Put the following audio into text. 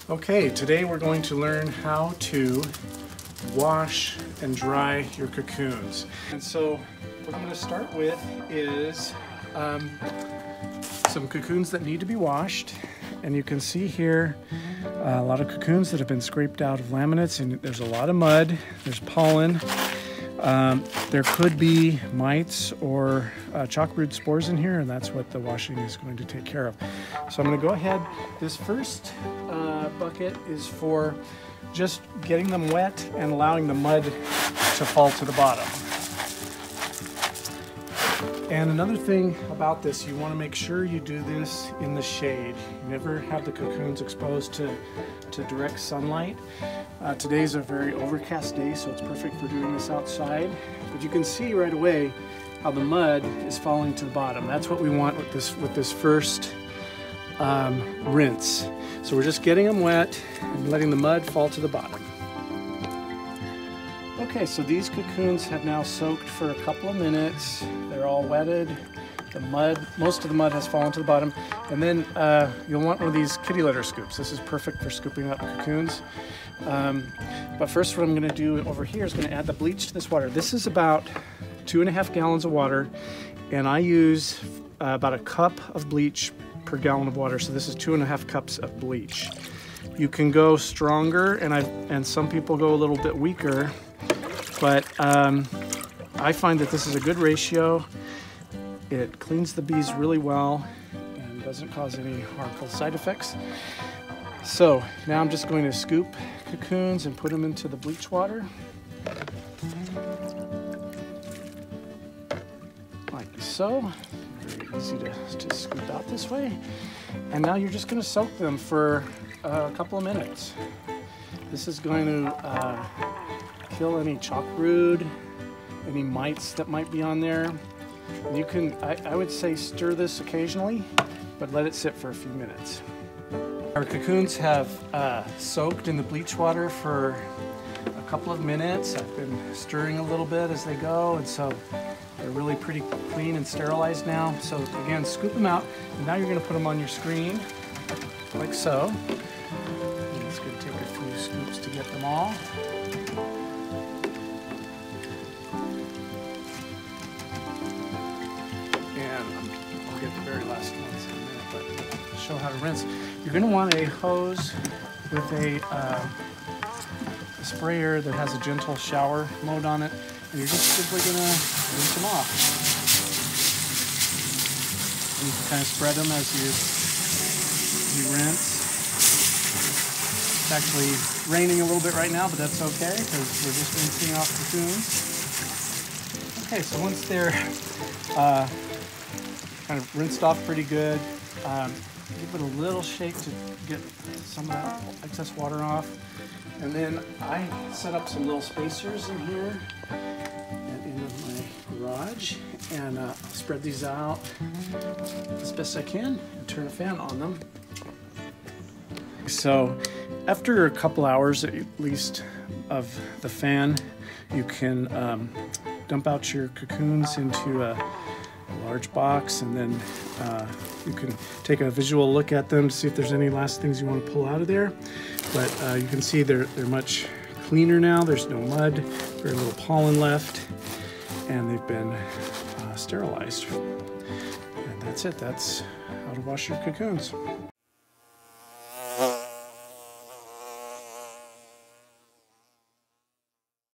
Okay, today we're going to learn how to wash and dry your cocoons. And so what I'm going to start with is some cocoons that need to be washed. And you can see here a lot of cocoons that have been scraped out of laminates, and there's a lot of mud, there's pollen. There could be mites or chalkroot spores in here, and that's what the washing is going to take care of. So I'm going to go ahead. This first bucket is for just getting them wet and allowing the mud to fall to the bottom. And another thing about this, you want to make sure you do this in the shade. You never have the cocoons exposed to direct sunlight. Today's a very overcast day, so it's perfect for doing this outside. But you can see right away how the mud is falling to the bottom. That's what we want with this first rinse. So we're just getting them wet and letting the mud fall to the bottom. Okay, so these cocoons have now soaked for a couple of minutes. They're all wetted. The mud, most of the mud has fallen to the bottom. And then you'll want one of these kitty litter scoops. This is perfect for scooping up cocoons. But first what I'm gonna do over here is gonna add the bleach to this water. This is about 2.5 gallons of water, and I use about a cup of bleach per gallon of water. So this is 2.5 cups of bleach. You can go stronger, and some people go a little bit weaker, but I find that this is a good ratio. It cleans the bees really well and doesn't cause any harmful side effects. So now I'm just going to scoop cocoons and put them into the bleach water. Like so. Very easy to scoop out this way. And now you're just going to soak them for a couple of minutes. This is going to kill any chalkroot, any mites that might be on there. And you can, I would say, stir this occasionally, but let it sit for a few minutes. Our cocoons have soaked in the bleach water for a couple of minutes. I've been stirring a little bit as they go, and so they're really pretty clean and sterilized now. So again, scoop them out, and now you're going to put them on your screen, like so. And it's going to take a few scoops to get them all. I'll get the very last ones in a minute, but to show how to rinse. You're going to want a hose with a sprayer that has a gentle shower mode on it, and you're just simply going to rinse them off. And you can kind of spread them as you rinse. It's actually raining a little bit right now, but that's okay because we're just rinsing off cocoons. Okay, so once they're kind of rinsed off pretty good, give it a little shake to get some of that excess water off. And then I set up some little spacers in here and in my garage, and I'll spread these out as best I can and turn a fan on them. So after a couple hours at least of the fan, you can dump out your cocoons into a large box, and then you can take a visual look at them to see if there's any last things you want to pull out of there. But you can see they're much cleaner now. There's no mud, very little pollen left, and they've been sterilized. And that's it. That's how to wash your cocoons.